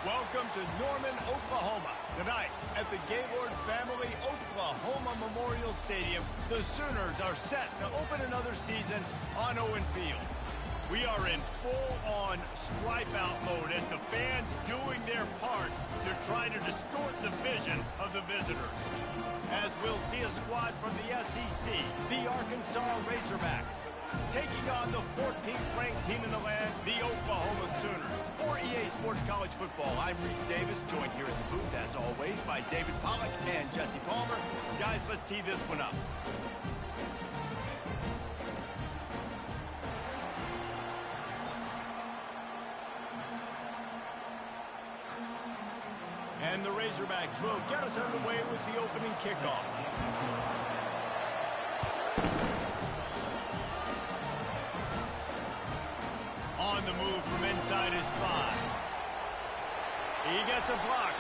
Welcome to Norman, Oklahoma. Tonight, at the Gaylord Family Oklahoma Memorial Stadium, the Sooners are set to open another season on Owen Field. We are in full-on stripe-out mode as the fans doing their part to try to distort the vision of the visitors. As we'll see a squad from the SEC, the Arkansas Razorbacks, taking on the 14th ranked team in the land, the Oklahoma Sooners. For EA Sports College Football, I'm Reese Davis, joined here in the booth, as always, by David Pollack and Jesse Palmer. Guys, let's tee this one up. And the Razorbacks will get us underway with the opening kickoff. On the move from inside his 5. He gets a block.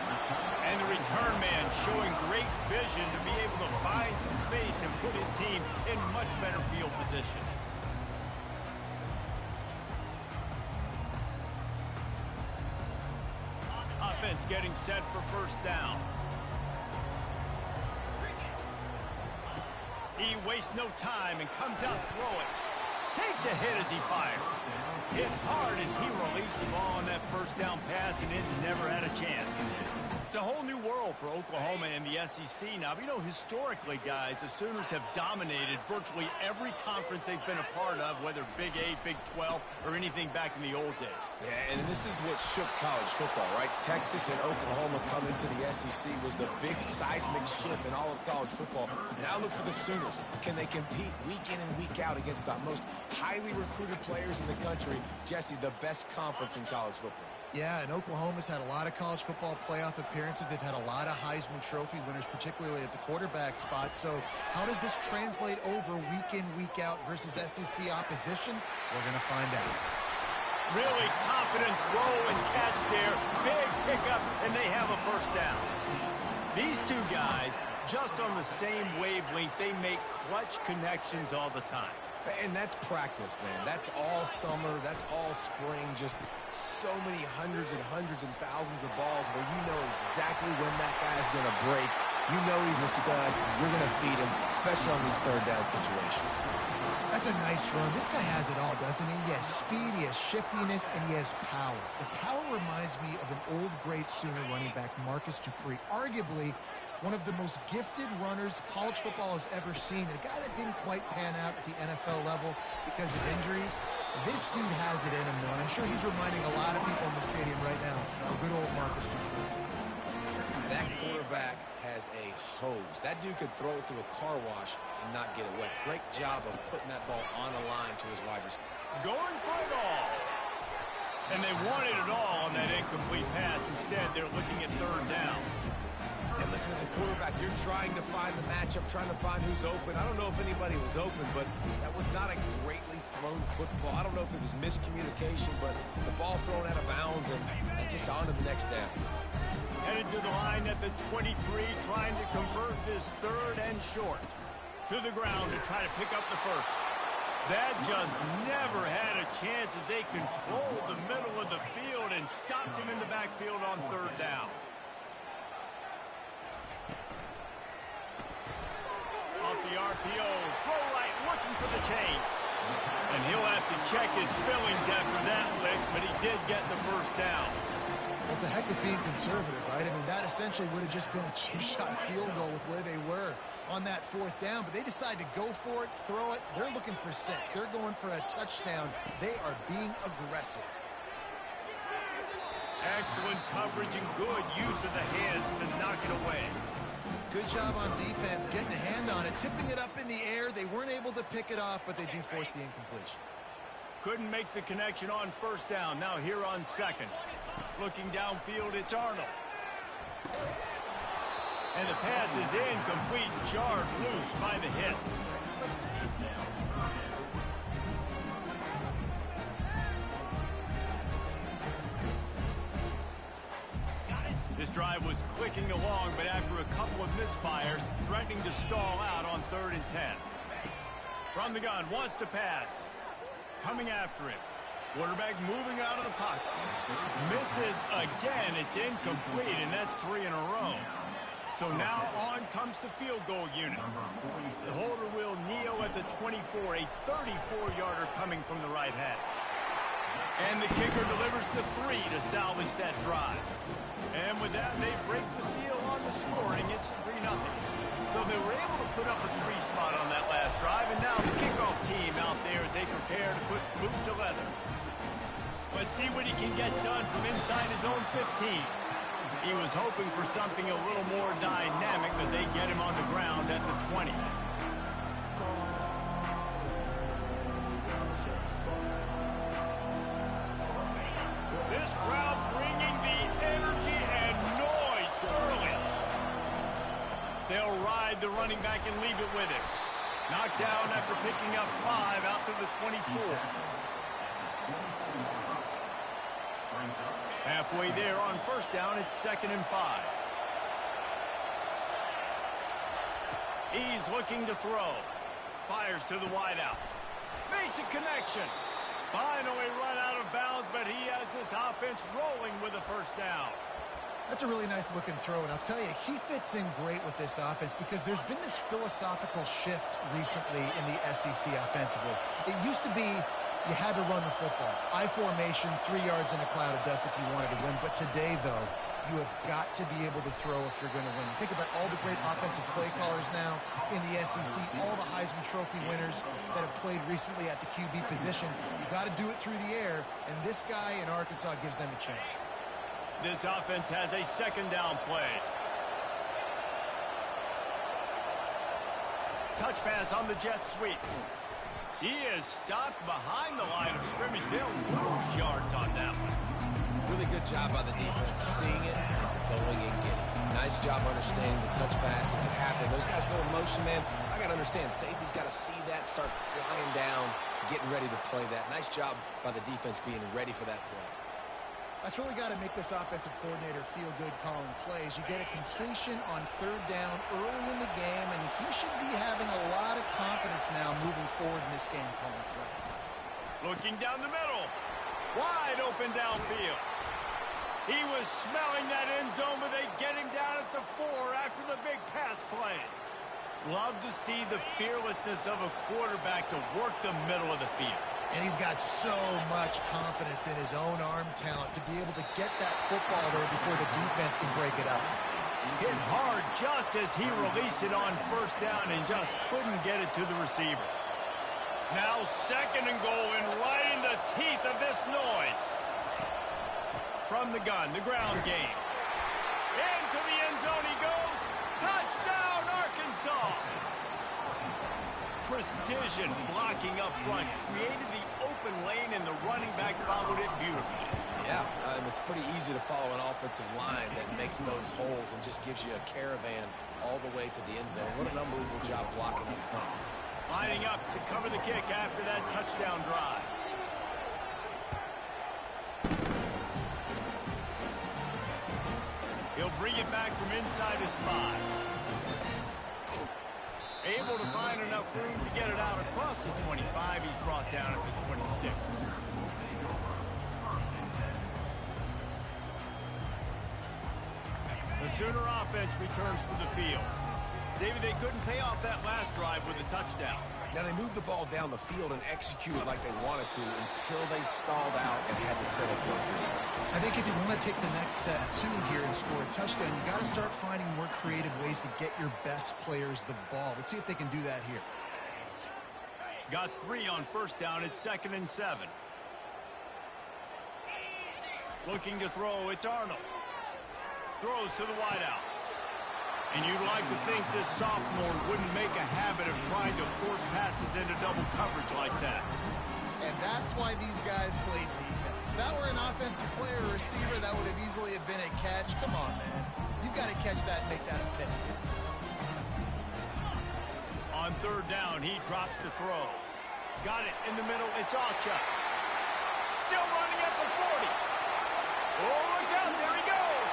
And the return man showing great vision to be able to find some space and put his team in much better field position. Offense getting set for first down. He wastes no time and comes out throwing. Takes a hit as he fires. Hit hard as he released the ball on that first down pass, and it never had a chance. It's a whole new world for Oklahoma and the SEC now. You know, historically, guys, the Sooners have dominated virtually every conference they've been a part of, whether Big 8, Big 12, or anything back in the old days. Yeah, and this is what shook college football, right? Texas and Oklahoma coming to the SEC was the big seismic shift in all of college football. Now look for the Sooners. Can they compete week in and week out against the most highly recruited players in the country? Jesse, the best conference in college football. Yeah, and Oklahoma's had a lot of college football playoff appearances. They've had a lot of Heisman Trophy winners, particularly at the quarterback spot. So how does this translate over week in, week out versus SEC opposition? We're going to find out. Really confident throw and catch there. Big pickup, and they have a first down. These two guys, just on the same wavelength, they make clutch connections all the time. And that's practice, man. That's all summer. That's all spring. Just so many hundreds and thousands of balls where you know exactly when that guy's going to break. You know he's a stud. You're going to feed him, especially on these third down situations. That's a nice run. This guy has it all, doesn't he? He has speed, he has shiftiness, and he has power. The power reminds me of an old, great Sooner running back, Marcus Dupree. Arguably one of the most gifted runners college football has ever seen. A guy that didn't quite pan out at the NFL level because of injuries. This dude has it in him, though, and I'm sure he's reminding a lot of people in the stadium right now of good old Marcus Dupree. That quarterback has a hose. That dude could throw it through a car wash and not get it wet. Great job of putting that ball on a line to his wide receiver. Going for it all. And they wanted it all on that incomplete pass. Instead, they're looking at third down. And listen, as a quarterback, you're trying to find the matchup, trying to find who's open. I don't know if anybody was open, but that was not a greatly thrown football. I don't know if it was miscommunication, but the ball thrown out of bounds and just on to the next down. Headed to the line at the 23, trying to convert this third and short. To the ground to try to pick up the first. That just never had a chance as they controlled the middle of the field and stopped him in the backfield on third down. Off the RPO, throw right, looking for the change. And he'll have to check his fillings after that lick, but he did get the first down. Well, it's a heck of being conservative, right? I mean, that essentially would have just been a cheap-shot field goal with where they were on that fourth down. But they decide to go for it, throw it. They're looking for 6. They're going for a touchdown. They are being aggressive. Excellent coverage and good use of the hands to knock it away. Good job on defense, getting a hand on it, tipping it up in the air. They weren't able to pick it off, but they do force the incompletion. Couldn't make the connection on first down. Now here on second. Looking downfield, it's Arnold. And the pass is incomplete, jarred loose by the hit. This drive was clicking along, but after a couple of misfires, threatening to stall out on 3rd and 10. From the gun, wants to pass. Coming after him. Quarterback moving out of the pocket. Misses again. It's incomplete, and that's 3 in a row. So now on comes the field goal unit. The holder will kneel at the 24, a 34-yarder coming from the right hash. And the kicker delivers the 3 to salvage that drive. And with that, they break the seal on the scoring. It's 3-0. So they were able to put up a 3 spot on that last drive, and now the kickoff team out there as they prepare to put boot to leather. Let's see what he can get done from inside his own 15. He was hoping for something a little more dynamic, but they get him on the ground at the 20. This crowd bringing the energy and noise early. They'll ride the running back and leave it with him. Knocked down after picking up 5 out to the 24. Halfway there on first down, it's 2nd and 5. He's looking to throw. Fires to the wideout. Makes a connection. Finally run out of bounds, but he has this offense rolling with a first down. That's a really nice looking throw, and I'll tell you, he fits in great with this offense because there's been this philosophical shift recently in the SEC offensively. It used to be you had to run the football. I formation, 3 yards in a cloud of dust if you wanted to win. But today, though, you have got to be able to throw if you're going to win. Think about all the great offensive play callers now in the SEC, all the Heisman Trophy winners that have played recently at the QB position. You got to do it through the air, and this guy in Arkansas gives them a chance. This offense has a 2nd down play. Touch pass on the jet sweep. He is stopped behind the line of scrimmage. They'll lose yards on that one. Really good job by the defense, seeing it and going and getting it. Nice job understanding the touch pass. It can happen. Those guys go in motion, man. I got to understand, safety's got to see that, start flying down, getting ready to play that. Nice job by the defense being ready for that play. That's really got to make this offensive coordinator feel good calling plays. You get a completion on 3rd down early in the game, and he should be having a lot of confidence now moving forward in this game calling plays. Looking down the middle. Wide open downfield. He was smelling that end zone, but they get him down at the 4 after the big pass play. Love to see the fearlessness of a quarterback to work the middle of the field. And he's got so much confidence in his own arm talent to be able to get that football there before the defense can break it up. Hit hard just as he released it on first down and just couldn't get it to the receiver. Now 2nd and goal and right in the teeth of this noise. From the gun, the ground game. Into the end zone he goes. Touchdown, Arkansas! Precision blocking up front created the open lane, and the running back followed it beautifully. Yeah, it's pretty easy to follow an offensive line that makes those holes and just gives you a caravan all the way to the end zone. What an unbelievable job blocking up front. Lining up to cover the kick after that touchdown drive. He'll bring it back from inside his 5. Able to find enough room to get it out across the 25. He's brought down at the 26. The Sooner offense returns to the field. David, they couldn't pay off that last drive with a touchdown. Now, they moved the ball down the field and executed like they wanted to until they stalled out and had to settle for a field. I think if you want to take the next step, too, here and score a touchdown, you got to start finding more creative ways to get your best players the ball. Let's see if they can do that here. Got 3 on first down. It's 2nd and 7. Looking to throw. It's Arnold. Throws to the wideout. And you'd like to think this sophomore wouldn't make a habit of trying to force passes into double coverage like that. And that's why these guys played defense. If that were an offensive player or receiver, that would have easily have been a catch. Come on, man. You've got to catch that and make that a pick. On 3rd down, he drops to throw. Got it in the middle. It's Acha. Still running at the 40. Oh, look out. There he goes.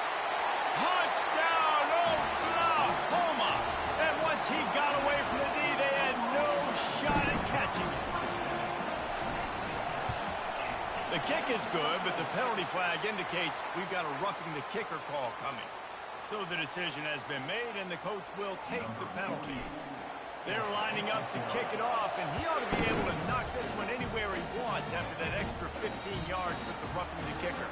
Touchdown, Oklahoma. And once he got away from the D, they had no shot at catching it. The kick is good, but the penalty flag indicates we've got a roughing the kicker call coming. So the decision has been made, and the coach will take the penalty. They're lining up to kick it off, and he ought to be able to knock this one anywhere he wants after that extra 15 yards with the roughing the kicker.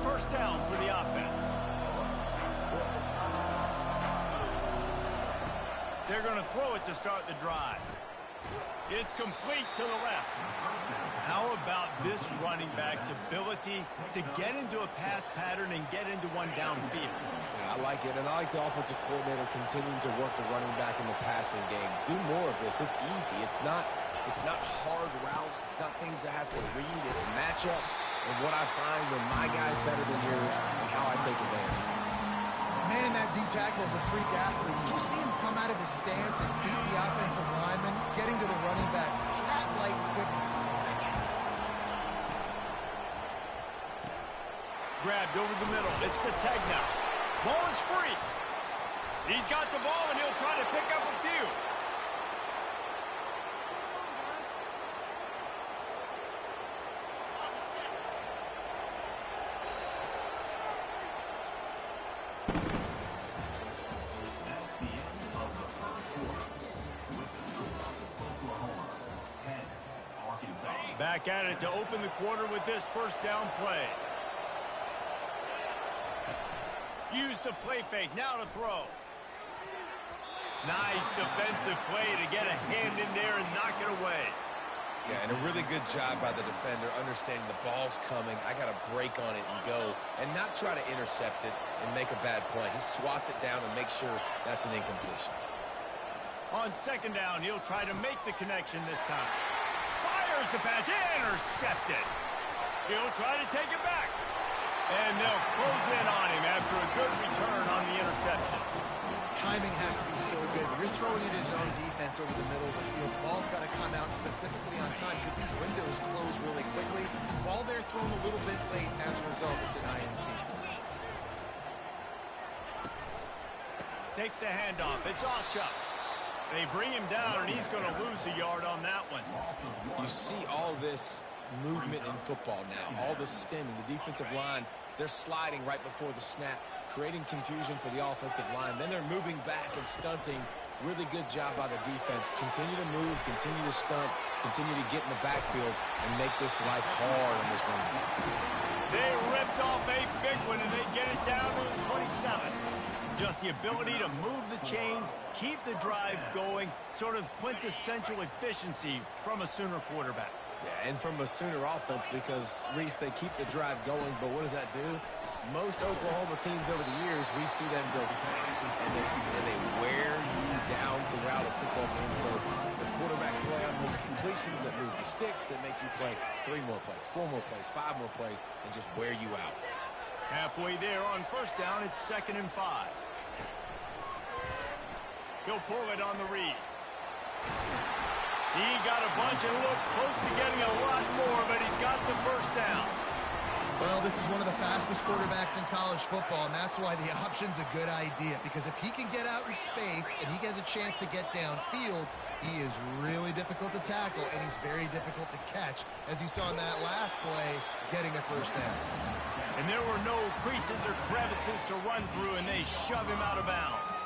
First down for the offense. They're going to throw it to start the drive. It's complete to the left. How about this running back's ability to get into a pass pattern and get into one downfield? Yeah, I like it, and I like the offensive coordinator continuing to work the running back in the passing game. Do more of this. It's easy. It's not hard routes. It's not things I have to read. It's matchups and what I find when my guy's better than yours and how I take advantage of it. Man, that D-tackle is a freak athlete. Did you see him come out of his stance and beat the offensive lineman, getting to the running back? Cat-like quickness. Grabbed over the middle. It's Sategna. Ball is free. He's got the ball, and he'll try to pick up a few. Back at it to open the quarter with this first down play. Use the play fake, now to throw. Nice defensive play to get a hand in there and knock it away. Yeah, and a really good job by the defender understanding the ball's coming. I got to break on it and go and not try to intercept it and make a bad play. He swats it down and makes sure that's an incompletion. On second down, he'll try to make the connection this time. Fires the pass, intercepted. He'll try to take it back. And they'll close in on him after a good return on the interception. Timing has to be so good. When you're throwing it his own defense over the middle of the field, the ball's got to come out specifically on time because these windows close really quickly. Ball there thrown a little bit late, and as a result, it's an INT. Takes the handoff. It's Ochup. They bring him down, and he's going to lose a yard on that one. You see all this movement in football now, all this stemming. The defensive line, they're sliding right before the snap, creating confusion for the offensive line. Then they're moving back and stunting. Really good job by the defense. Continue to move, continue to stunt, continue to get in the backfield and make this life hard on this running back. They ripped off a big one, and they get it down to the 27. Just the ability to move the chains, keep the drive going, sort of quintessential efficiency from a Sooner quarterback. Yeah, and from a Sooner offense because, Reese, they keep the drive going, but what does that do? Most Oklahoma teams over the years, we see them go fast, and they wear you down throughout a football game. So the quarterback play on those completions that move the sticks that make you play 3 more plays, 4 more plays, 5 more plays, and just wear you out. Halfway there on first down, it's 2nd and 5. He'll pull it on the read. He got a bunch and looked close to getting a lot more, but he's got the first down. Well, this is one of the fastest quarterbacks in college football, and that's why the option's a good idea, because if he can get out in space and he has a chance to get downfield, he is really difficult to tackle, and he's very difficult to catch, as you saw in that last play, getting a first down. And there were no creases or crevices to run through, and they shove him out of bounds.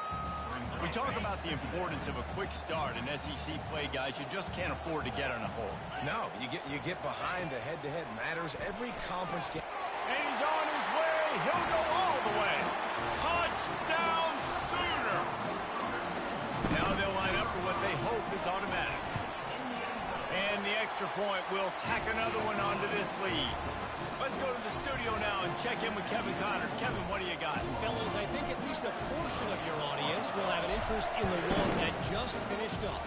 We talk about the importance of a quick start in SEC play, guys. You just can't afford to get on a hole. No, you get behind. The head-to-head matters. Every conference game. And he's on his way. He'll go all the way. Touchdown Sooner. Now they'll line up for what they hope is automatic. And the extra point will tack another one onto this lead. Let's go to the studio now and check in with Kevin Connors. Kevin, what do you got? Fellas, I think at least a portion of your audience will have an interest in the one that just finished up.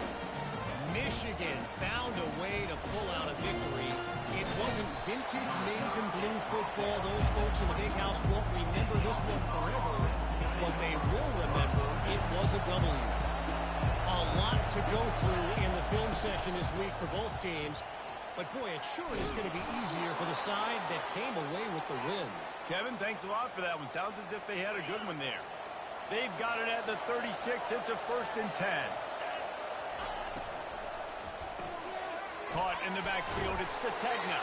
Michigan found a way to pull out a victory. It wasn't vintage maize and blue football. Those folks in the big house won't remember this one forever. What they will remember, it was a W. A lot to go through in the film session this week for both teams. But, boy, it sure is going to be easier for the side that came away with the win. Kevin, thanks a lot for that one. Sounds as if they had a good one there. They've got it at the 36. It's a 1st and 10. Caught in the backfield. It's Sategna.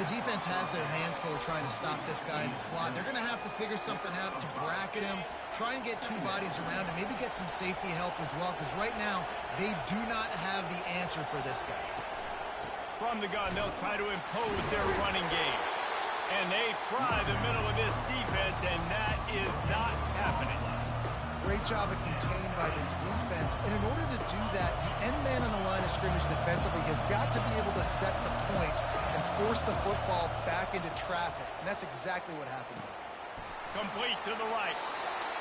The defense has their hands full trying to stop this guy in the slot. They're going to have to figure something out to bracket him, try and get 2 bodies around him, maybe get some safety help as well, because right now they do not have the answer for this guy. From the gun, they'll try to impose their running game. And they try the middle of this defense, and that is not happening. Great job of contained by this defense. And in order to do that, the end man on the line of scrimmage defensively has got to be able to set the point and force the football back into traffic. And that's exactly what happened. Complete to the right.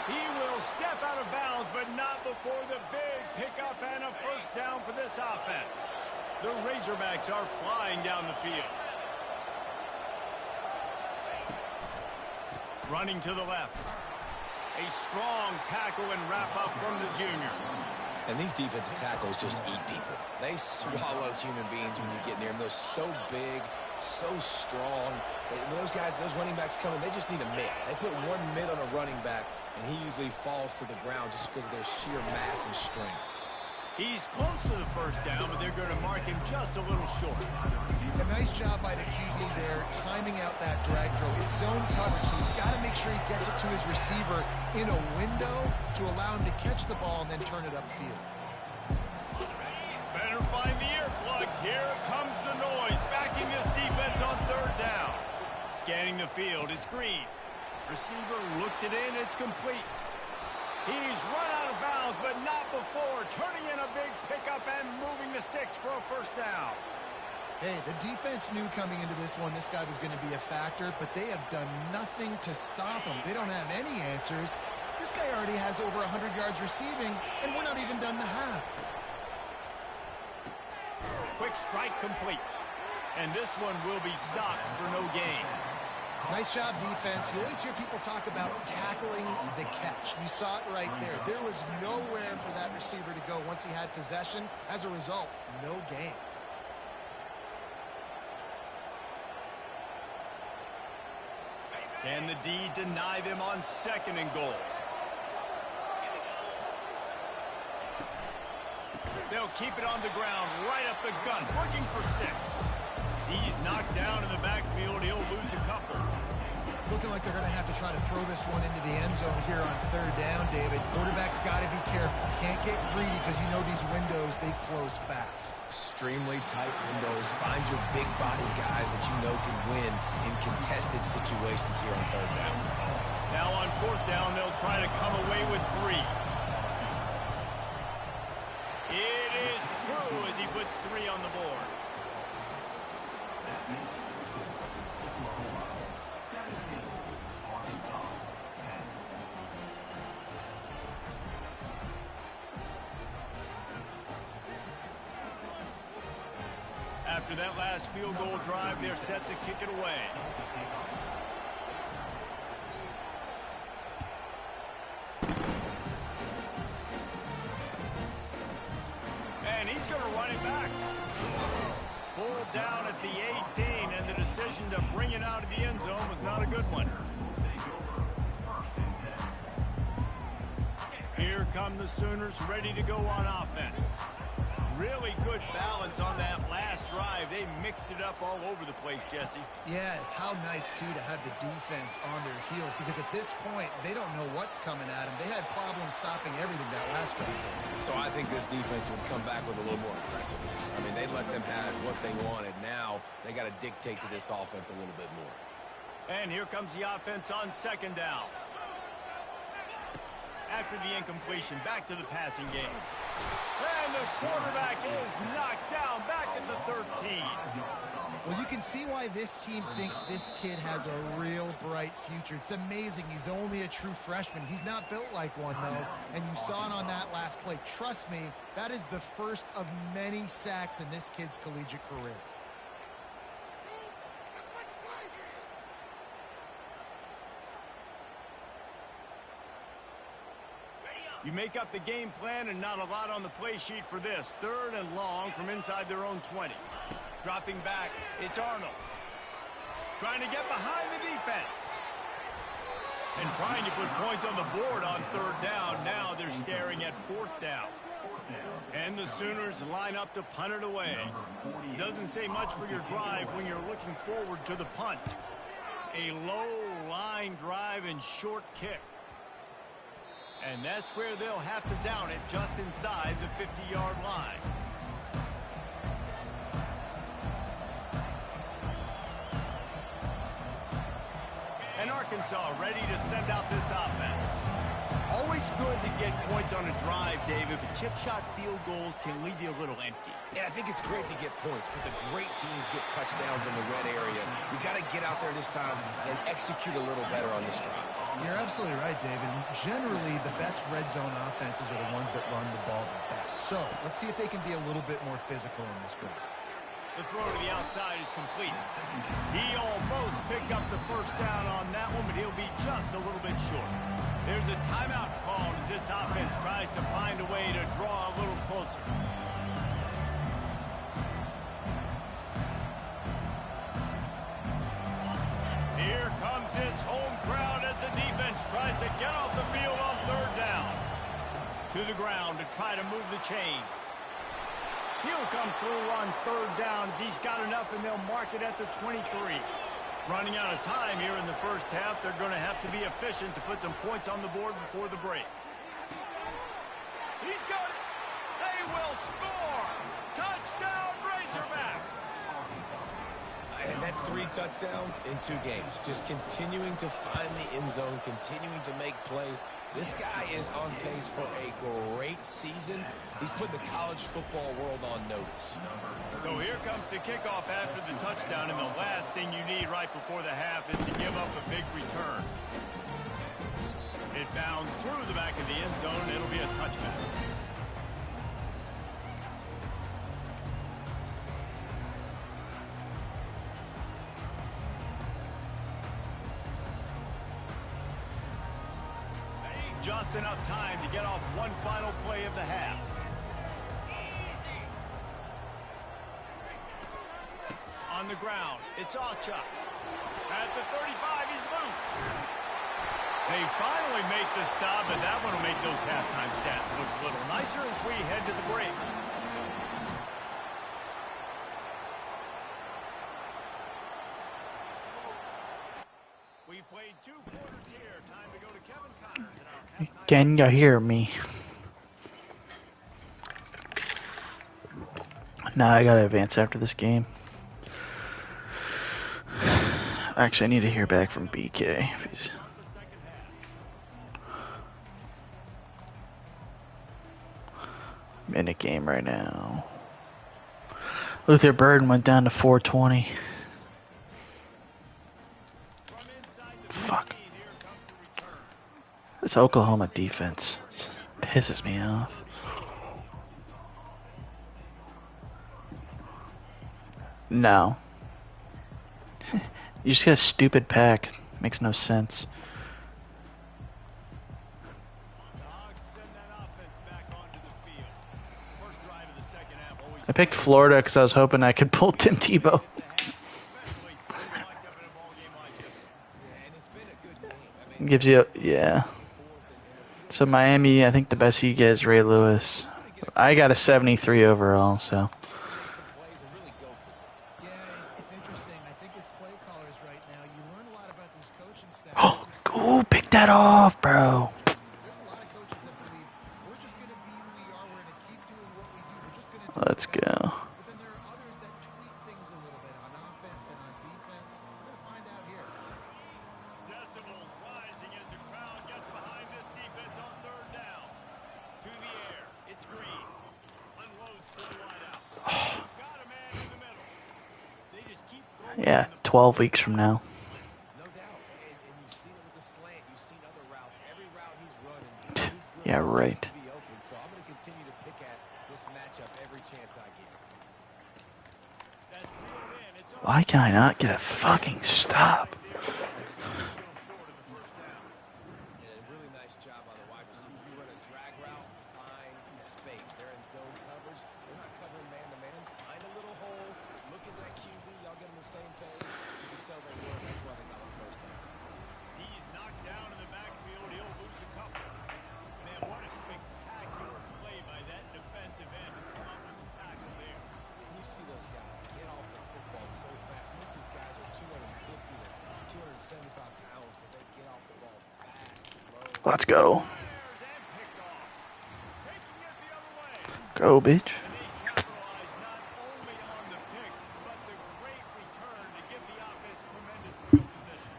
He will step out of bounds, but not before the big pickup and a 1st down for this offense. The Razorbacks are flying down the field. Running to the left. A strong tackle and wrap-up from the junior. And these defensive tackles just eat people. They swallow human beings when you get near them. They're so big, so strong. When those guys, those running backs come in, they just need a mid. They put 1 mid on a running back, and he usually falls to the ground just because of their sheer mass and strength. He's close to the 1st down, but they're going to mark him just a little short. A nice job by the QB there, timing out that drag throw. It's zone coverage, so he's got to make sure he gets it to his receiver in a window to allow him to catch the ball and then turn it upfield. Better find the earplugs. Here comes the noise, backing this defense on 3rd down. Scanning the field, it's Green. Receiver looks it in, it's complete. He's run out of bounds, but not before turning in a big pickup and moving the sticks for a 1st down. Hey, the defense knew coming into this one this guy was going to be a factor, but they have done nothing to stop him. They don't have any answers. This guy already has over 100 yards receiving, and we're not even done the half. Quick strike complete. And this one will be stopped for no gain. Nice job, defense. You always hear people talk about tackling the catch. You saw it right there. There was nowhere for that receiver to go once he had possession. As a result, no gain. Can the D deny them on 2nd and goal? They'll keep it on the ground, right up the gut, working for 6. He's knocked down in the backfield. He'll lose a couple. It's looking like they're going to have to try to throw this one into the end zone here on 3rd down, David. Quarterback's got to be careful. Can't get greedy because you know these windows, they close fast. Extremely tight windows. Find your big body guys that you know can win in contested situations here on 3rd down. Now on 4th down, they'll try to come away with 3. It is true as he puts 3 on the board. After that last field goal drive, they're set to kick it away. And he's going to run it back. Pulled down at the 18, and the decision to bring it out of the end zone was not a good one. Here come the Sooners ready to go on offense. Really good balance on that last drive. They mixed it up all over the place, Jesse. Yeah, how nice, too, to have the defense on their heels, because at this point, they don't know what's coming at them. They had problems stopping everything that last drive. So I think this defense would come back with a little more aggressiveness. I mean, they let them have what they wanted. Now they got to dictate to this offense a little bit more. And here comes the offense on 2nd down. After the incompletion, back to the passing game. And the quarterback is knocked down back in the 13. Well, you can see why this team thinks this kid has a real bright future. It's amazing. He's only a true freshman. He's not built like one, though. And you saw it on that last play. Trust me, that is the first of many sacks in this kid's collegiate career. You make up the game plan and not a lot on the play sheet for this. 3rd and long from inside their own 20. Dropping back, it's Arnold. Trying to get behind the defense. And trying to put points on the board on third down. Now they're staring at fourth down. And the Sooners line up to punt it away. Doesn't say much for your drive when you're looking forward to the punt. A low line drive and short kick. And that's where they'll have to down it, just inside the 50-yard line. And Arkansas ready to send out this offense. Always good to get points on a drive, David, but chip shot field goals can leave you a little empty. And I think it's great to get points, but the great teams get touchdowns in the red area. You got to get out there this time and execute a little better on this drive. You're absolutely right, David. Generally, the best red zone offenses are the ones that run the ball the best. So let's see if they can be a little bit more physical in this drive. The throw to the outside is complete. He almost picked up the first down on that one, but he'll be just a little bit short. There's a timeout called as this offense tries to find a way to draw a little closer. Here comes his home crowd as the defense tries to get off the field on third down. To the ground to try to move the chains. He'll come through on third downs. He's got enough, and they'll mark it at the 23. Running out of time here in the first half. They're going to have to be efficient to put some points on the board before the break. He's got it. They will score. Touchdown, Razorbacks. And that's 3 touchdowns in 2 games. Just continuing to find the end zone, continuing to make plays. This guy is on pace for a great season. He's put the college football world on notice. So here comes the kickoff after the touchdown, and the last thing you need right before the half is to give up a big return. It bounds through the back of the end zone. It'll be a touchback. Just enough time to get off one final play of the half. On the ground, it's Ocha. At the 35, he's loose. They finally make the stop, but that one will make those halftime stats look a little nicer as we head to the break. We've played 2 quarters here. Time to go to Kevin Connors in our halftime. Can you hear me? Nah, I gotta advance after this game. Actually, I need to hear back from BK. If he's... I'm in a game right now. Luther Burden went down to 420. Fuck. This Oklahoma defense pisses me off. No. You just got a stupid pack. Makes no sense. I picked Florida because I was hoping I could pull Tim Tebow. Gives you, yeah. So Miami, I think the best you get is Ray Lewis. I got a 73 overall, so. Yeah, it's interesting. I think as play callers right now, you learn a lot about these coaching staff. Oh, ooh, pick that off, bro. There's a lot of coaches that believe we're just going to be who we are. We're going to keep doing what we do. We're just going to do Let's go. But then there are others that tweak things a little bit on offense and on defense. We're going to find out here. Decibels rising as the crowd gets behind this defense on third down. To the air, it's Green. Unloads to the wideout. Got a man in the middle. They just keep throwing. Yeah, 12 weeks from now. No doubt. And you've seen it with the slant. You've seen other routes. Every route he's running, he's good. Yeah, right. To be open. So I'm going to continue to pick at this matchup every chance I get. That's reeled in. It's over. Why can I not get a fucking stop? Yeah, a really nice job on the wide receiver. You run a drag route, find space. They're in zone coverage. They're not covering man-to-man. Find a little hole. Look at that QB. Y'all get on the same page. You can tell they were. That's why they got on first down. He's knocked knocked down in the backfield. He'll lose a couple. Man, what a spectacular play by that defensive end to come up with the tackle there. And you see those guys get off the football so fast. Most of these guys are 250 to 275 pounds, but they get off the ball fast, low. Let's go. Fires and picked off. Taking it the other way. Go, bitch. And they capitalize not only on the pick, but the great return to give the offense tremendous field position.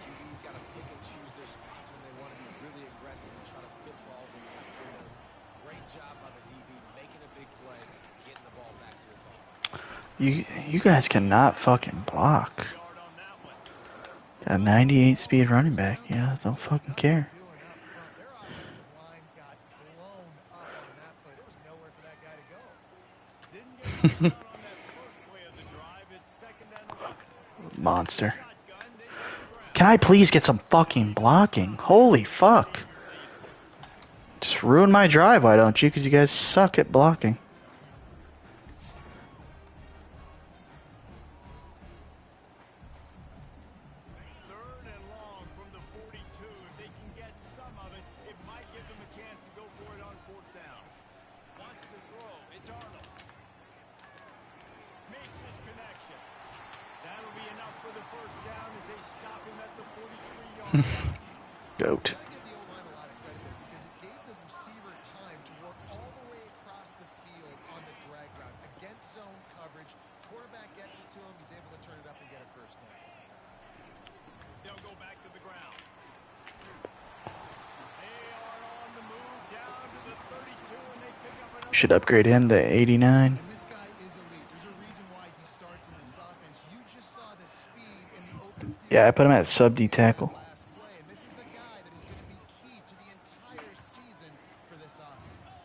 QB's got to pick and choose their spots when they want to be really aggressive and try to fit balls in tight windows. Great job by the DB making a big play, getting the ball back to its offense. You guys cannot fucking block. Yard on that one. Got a 98 speed running back. Yeah, don't fucking care. Doing up front. Their offensive line got blown up on that play. There was nowhere for that guy to go. Didn't get much done on that first play of the drive. It's second and 11. Monster. Shotgun, they hit the ground. Can I please get some fucking blocking? Holy fuck. Just ruin my drive, why don't you? Because you guys suck at blocking. Third and long from the 42. If they can get some of it, it might give them a chance to go for it on fourth down. Wants to throw. It's Arnold. Makes his connection. That'll be enough for the first down as they stop him at the 43-yard line. Goat. Gotta give the O-line a lot of credit there because it gave the receiver time to work all the way across the field on the drag route against zone coverage. Quarterback gets it to him. He's able to turn it up and get a first down. They'll go back to the ground. They are on the move down to the 32, and they pick up another. Should upgrade him to 89. And this guy is elite. There's a reason why he starts in this offense. You just saw the speed in the open field. Yeah, I put him at sub D tackle. Last play, and this is a guy that is going to be key to the entire season for this offense.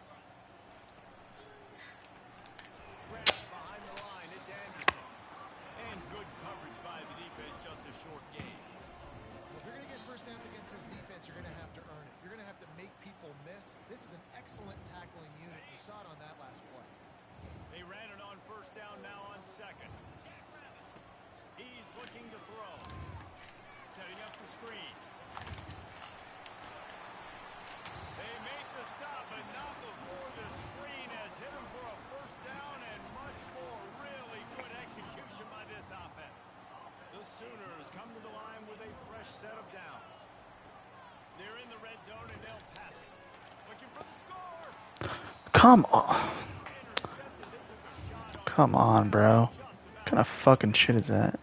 Grant behind the line. It's Anderson. And good coverage by the defense. Just a short gain. Well, if you're going to get first downs against this defense, you're going to have to earn it. You're going to have to make people miss. This is an excellent tackling unit. You saw it on that last play. They ran it on first down, now on second. He's looking to throw. Setting up the screen. They make the stop, but not before the screen has hit him for a first down and much more. Really good execution by this offense. The Sooners come to the line with a fresh set of downs. They're in the red zone and they'll pass it. Looking for the score. Come on. Intercepted. They took a shot on Come on, bro. What kind of fucking shit is that?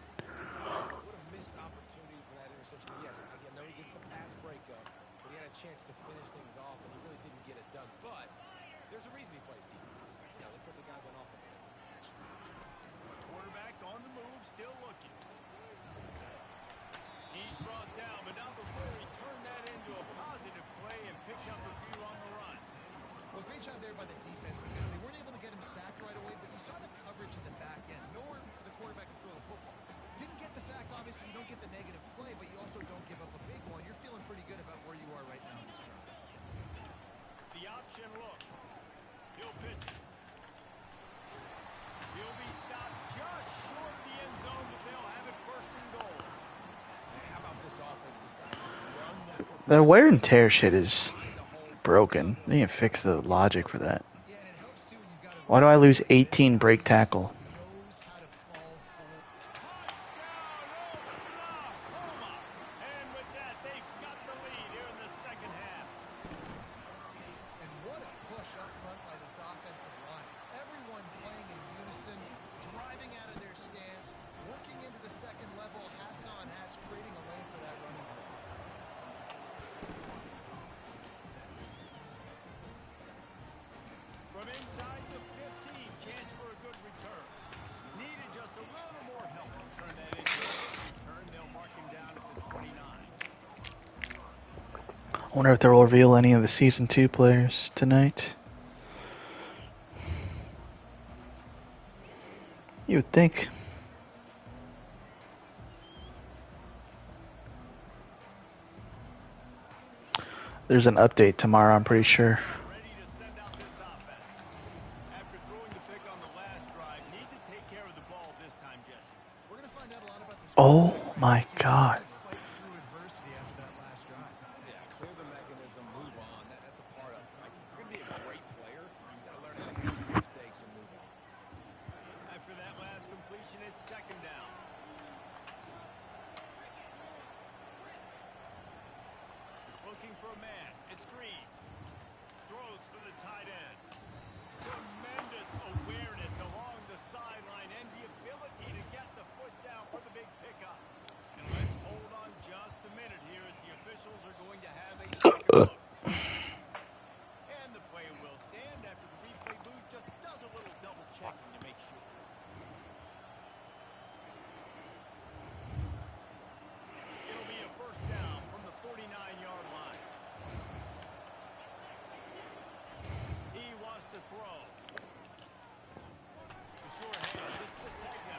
What a missed opportunity for that interception. Yes, I know he gets the fast breakup, but he had a chance to finish things off, and he really didn't get it done. But there's a reason he plays defense. You know, they put the guys on offense that actually. Quarterback on the move, still looking. He's brought down, but not before he turned that into a positive play and picked up a few on the run. Well, great job there by the defense because they weren't able to get him sacked right away, but you saw the coverage in the back end. Nowhere for the quarterback to throw the football. Didn't get the sack, obviously. You don't get the negative play, but you also don't give up a big one. You're feeling pretty good about where you are right now in this drive. The option look. He'll pitch it. He'll be stopped just short of the end zone, but they'll have it first and goal. Hey, how about this offense deciding to run the football? The wear and tear shit is broken. They need to fix the logic for that. Yeah, and it helps too when you've got a Why do I lose 18 break tackle? knows how to fall forward. Touchdown, Oklahoma! And with that, they've got the lead here in the second half. And what a push up front by this offensive line. Everyone playing in unison, driving out of their stance, working into the second level, hats on hats, creating a lane for that running back. From inside the 15, chance for a good return. Needed just a little more help to turn that into a good return. They'll mark him down at the 29. I wonder if they'll reveal any of the Season 2 players tonight. You would think. There's an update tomorrow, I'm pretty sure. Ready to send out this offense. After throwing the pick on the last drive, need to take care of the ball this time, Jesse. We're going to find out a lot about this. Oh my god. Fight through adversity after that for a man. It's Green. Throws for the tight end. Tremendous awareness along the sideline and the ability to get the foot down for the big pickup. And let's hold on just a minute here as the officials are going to have a second look. And the play will stand after the replay booth just does a little double checking to make sure. It'll be a first down from the 49-yard line. He wants to throw. The sure hands, it's Sategna.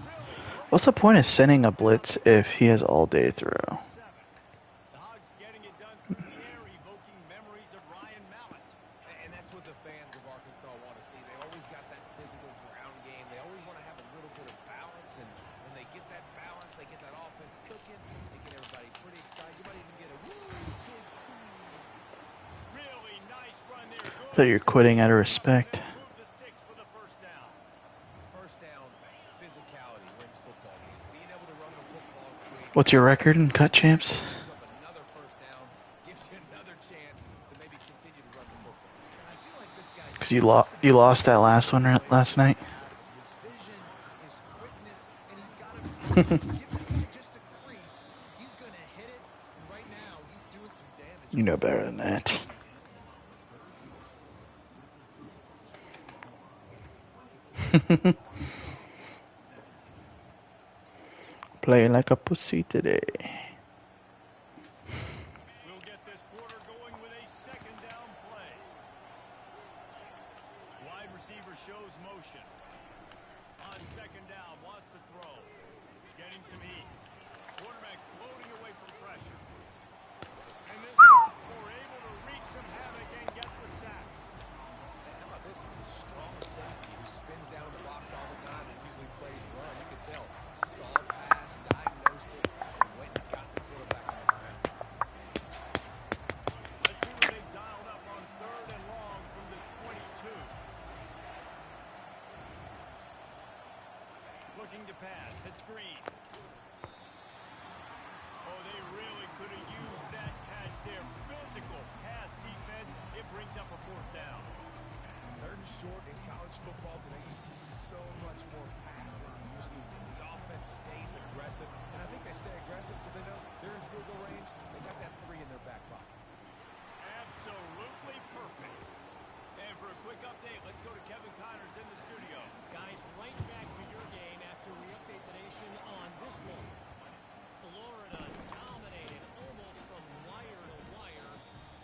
Really What's the point of sending a blitz if he has all day through? the Hogs getting it done through the air, evoking memories of Ryan Mallett. And that's what the fans of Arkansas want to see. They always got that physical ground game. They always want to have a little bit of balance. And when they get that balance, they get that offense cooking. They get everybody pretty excited. You might even get a woo, big C. Really nice run there. I thought you were quitting out of respect. Move the sticks for the first down. First down, physicality wins football games. Being able to run the football and create What's your record in cut champs? up another first down, gives you another chance to maybe continue to run the football. And I feel like this guy. Because you lost that last one last night. His vision, his quickness, and he's got to give this guy just a crease. He's going to hit it. And right now, he's doing some damage. You know better than that. Play like a pussy today. We'll get this quarter going with a second down play. Wide receiver shows motion. On second down, wants to throw. Getting some heat. Quarterback floating away from pressure. And this sophomore able to wreak some havoc and get the sack. And how about this? It's the strong safety who spins down in the box all the time and usually plays run. You can tell. Saw a pass, diagnosed it, and went and got the quarterback on the ground. Let's see what they've dialed up on third and long from the 22. Looking to pass. It's Green. Oh, they really could have used that catch there. Physical pass defense. It brings up a fourth down. Third and short in college football today, you see so much more pass than you used to. The offense stays aggressive, and I think they stay aggressive because they know they're in field goal range. They got that 3 in their back pocket. Absolutely perfect. And for a quick update, let's go to Kevin Connors in the studio. Guys, right back to your game after we update the nation on this one. Florida dominated almost from wire to wire.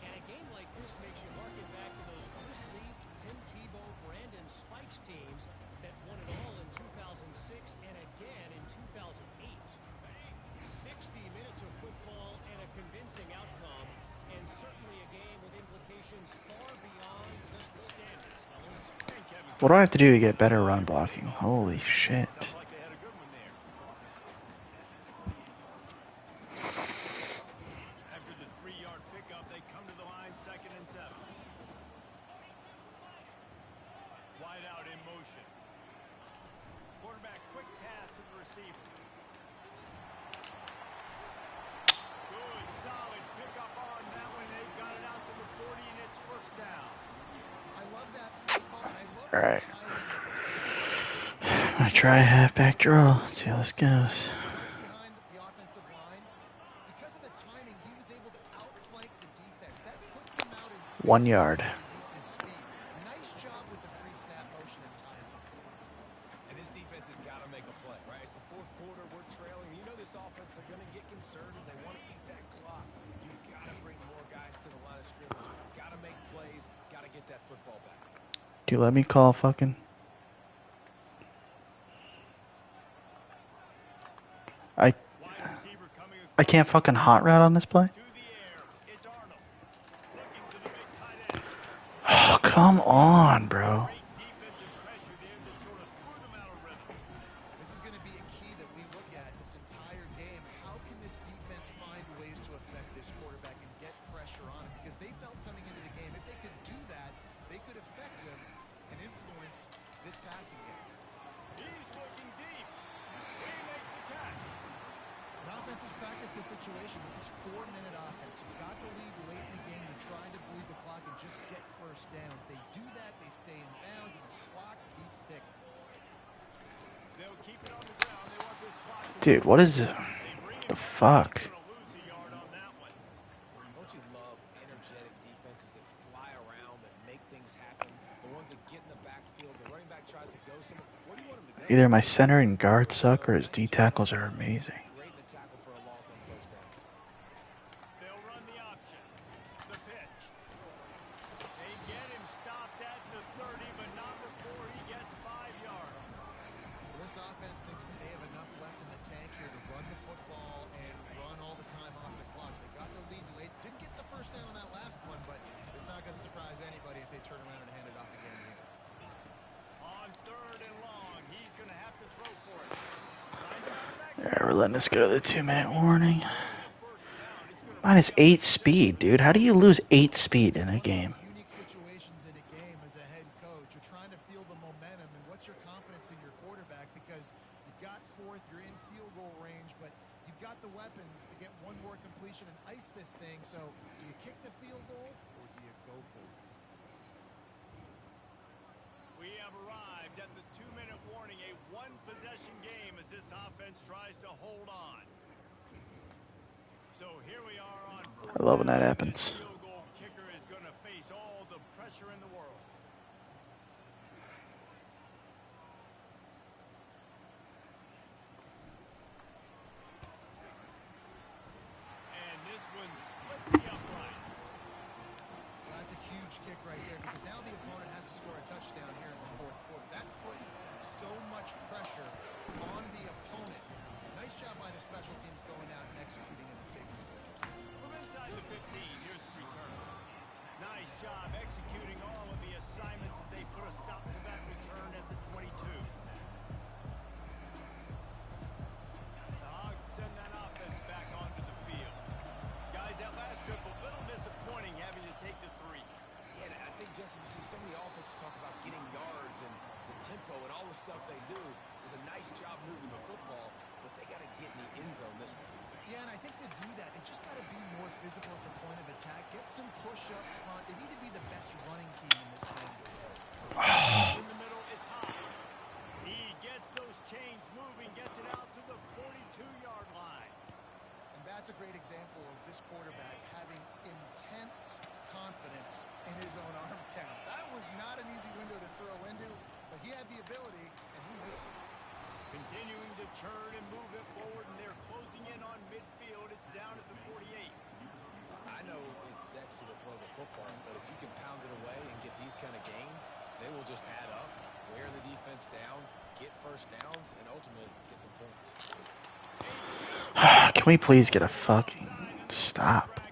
And a game like this makes you harken back to those Chris Leak, Tim Tebow, Brandon Spikes teams that won it all in 2006 and again in 2008. 60 minutes of football and a convincing outcome, and certainly a game with implications far beyond just the standards, fellas. And Kevin What do I have to do to get better run blocking? Holy shit. sounds like they had a good one there. After the 3-yard pickup, they come to the line, 2nd and 7. Wide out in motion. Quarterback quick pass to the receiver. Good, solid pickup on that one. They got it out to the 40, and it's first down. I love that play call, and I love All right. the timing. I try halfback draw. Let's see how this goes. Behind the offensive line. Because of the timing, he was able to outflank the defense. That puts him out in space. 1 yard. Use his speed. Nice job with the pre-snap motion and timing. And this defense has got to make a play, right? It's the fourth quarter. We're trailing. You know this offense, they're going to get conservative. They want to eat that clock. You've got to bring more guys to the line of scrimmage. Got to make plays. Got to get that football back. Do you let me call fucking? Wide receiver coming I can't fucking hot route on this play? to the air. It's Arnold. Looking to the big tight end. Oh, come on, bro. Great defensive pressure there that sort of threw them out of rhythm. This is going to be a key that we look at this entire game. How can this defense find ways to affect this quarterback and get pressure on him? Because they felt coming into the game, if they could do that, they could affect him and influence this passing game. He's looking deep. He makes the catch. An offensive defenses practice this situation. This is 4-minute offense. You've got the lead late in the game. You're trying to bleed the clock and just get first downs. They do that, they stay in bounds, and the clock keeps ticking. They'll keep it on the ground. They want this clock to Dude, what is the fuck? Don't you love energetic defenses that fly around, that make things happen? The ones that get in the backfield, the running back tries to go somewhere. Where do you want him to go? Either my center and guard suck or his D tackles are amazing. Great in the tackle for a loss on first down. They'll run the option. The pitch. They get him stopped at the 30, but not before he gets 5 yards. This offense thinks that they have enough left in the tank here to run the football and run all the time off the clock. They got the lead late. Didn't get the first down on that last one, but it's not going to surprise anybody if they turn around and hand it off again here. On 3rd and long, he's going to have to throw for it. Alright, we're letting this go to the 2-minute warning. Minus 8 speed, dude. How do you lose 8 speed in a game? Unique situations in a game as a head coach. You're trying to feel the momentum, and what's your confidence in your quarterback? Because you've got 4th, you're in field goal range, but you've got the weapons to get one more completion and ice this thing. So do you kick the field goal or do you go for it? We have arrived at the 2-minute warning, a one-possession game as this offense tries to hold on. So here we are on 4th. I love when that happens. The field goal kicker is going to face all the pressure in the world. And this one splits the uprights. Well, that's a huge kick right there because now the opponent has to score a touchdown here in the 4th quarter. That put so much pressure on the opponent. Nice job by the special teams going out and executing in the big one. From inside the 15, here's the return. Nice job executing all of the assignments as they put a stop to that return at the 22. The Hogs send that offense back onto the field. Guys, that last trip a little disappointing having to take the 3. Yeah, I think, Jesse, you see so many offenses talk about getting yards and the tempo and all the stuff they do. It was a nice job moving the football, but they got to get in the end zone this time. Yeah, and I think to do that, they just got to be more physical at the point of attack. Get some push up front. They need to be the best running team in this game. In the middle, it's high. He gets those chains moving, gets it out to the 42-yard line. And that's a great example of this quarterback having intense confidence in his own arm talent. That was not an easy window to throw into, but he had the ability, and he knew it. Continuing to turn and move it forward, and they're closing in on midfield. It's down at the 48. I know it's sexy to throw the football, but if you can pound it away and get these kind of gains, they will just add up, wear the defense down, get first downs, and ultimately get some points. Can we please get a fucking stop?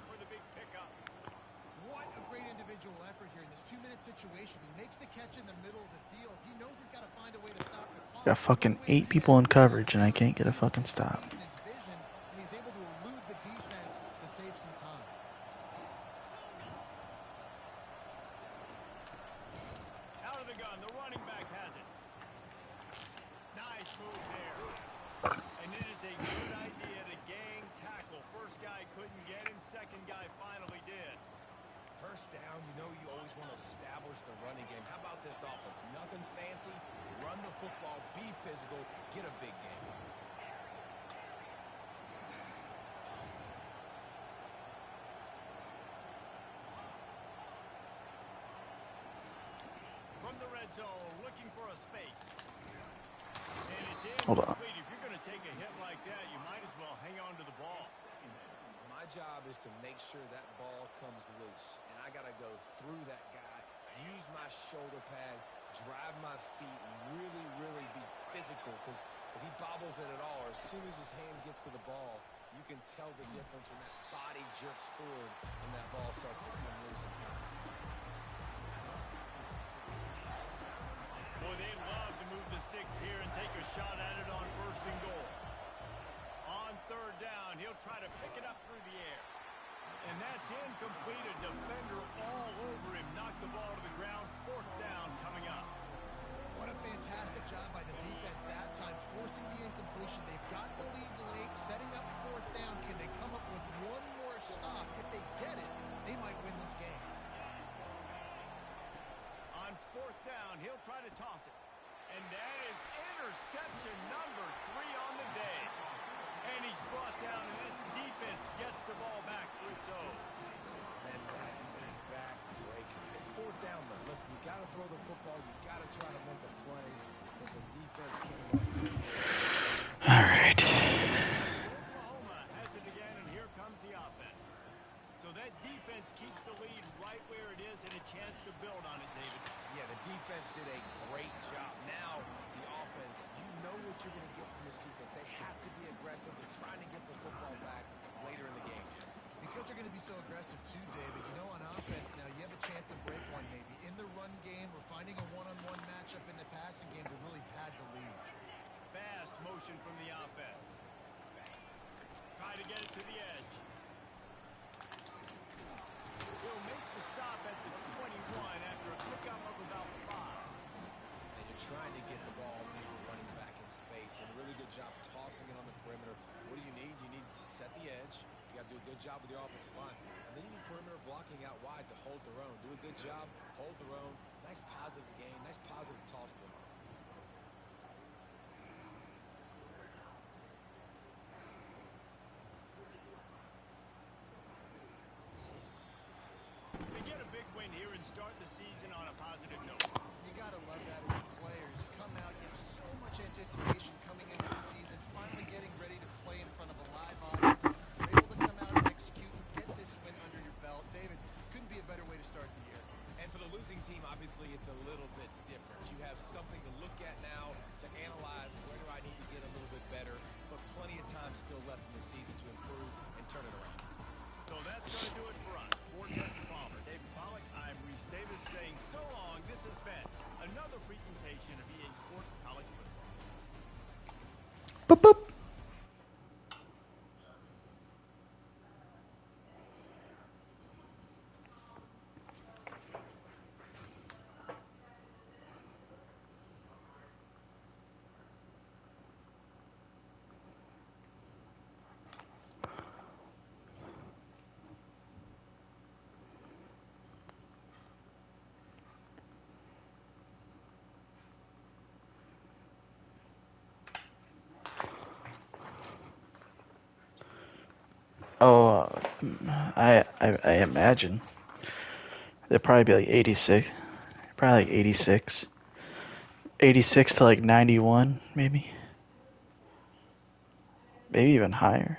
What a great individual effort here in this 2-minute situation. He makes the catch in the middle of the field. He knows he's got to find a way to stop the clock. Got fucking 8 people in coverage and I can't get a fucking stop. His vision, and he's able to elude the defense to save some time. Out of the gun, the running back has it. Nice move there. And it is a good idea to gang tackle. First guy couldn't get him, second guy finally did. First down, you know you always want to establish the running game. How about this offense? Nothing fancy. Run the football, be physical, get a big game. From the red zone, looking for a space. And it's Hold on. incomplete. If you're going to take a hit like that, you might as well hang on to the ball. My job is to make sure that ball comes loose, and I got to go through that guy, use my shoulder pad, drive my feet, and really, really be physical, because if he bobbles it at all, or as soon as his hand gets to the ball, you can tell the difference when that body jerks forward and that ball starts to come loose and come. Boy, they'd love to move the sticks here and take a shot at it on 1st and goal. On 3rd down, he'll try to pick it up through the air. And that's incomplete. A defender all over him. Knocked the ball to the ground. 4th down coming up. What a fantastic job by the defense that time, forcing forcing the incompletion. They've got the lead late, setting up fourth down. Can they come up with one more stop? If they get it, they might win this game. On fourth down, he'll try to toss it. And that is interception number 3 on the day. And he's brought down, and this defense gets the ball back for its own. And that is a backbreaker. It's fourth down, though. Listen, you got to throw the football. You got to try to make a play. But the defense can't. All right. Oklahoma has it again, and here comes the offense. So that defense keeps the lead right where it is and a chance to build on it, David. Yeah, the defense did a great job. Now, the offense, you know what you're going to get from this defense. They have to be aggressive. They're trying to get the football back later in the game, Jesse. Because they're going to be so aggressive too, David. You know, on offense now, you have a chance to break one maybe. In the run game, or finding a one-on-one matchup in the passing game to really pad the lead. Fast motion from the offense. Try to get it to the edge. He'll make the stop at the 21 after a pickup of about 5. And you're trying to get the ball to your running back in space. And a really good job tossing it on the perimeter. What do you need? You need to set the edge. You got to do a good job with your offensive line. And then you need perimeter blocking out wide to hold their own. Do a good job, hold their own. Nice positive game, nice positive toss play. They get a big win here and start the season on a positive note. You got to love that as players. You come out, you have so much anticipation coming into the season, finally getting ready to play in front of a live audience. You're able to come out and execute and get this win under your belt. David, couldn't be a better way to start the year. And for the losing team, obviously, it's a little bit different. You have something to look at now, to analyze where do I need to get a little bit better, but plenty of time still left in the season to improve and turn it around. So that's going to do it for us. For Jesse Palmer, David Pollack, I'm Reese Davis saying so long. This has been another presentation of EA Sports College Football. Boop, boop. Oh, I imagine they'll probably be like 86, probably like 86, 86 to like 91, maybe even higher.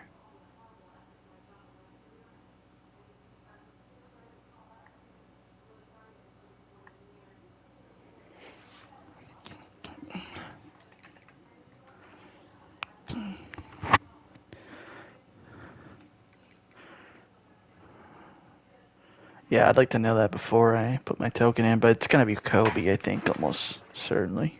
Yeah, I'd like to know that before I put my token in, but it's gonna be Kobe, I think, almost certainly.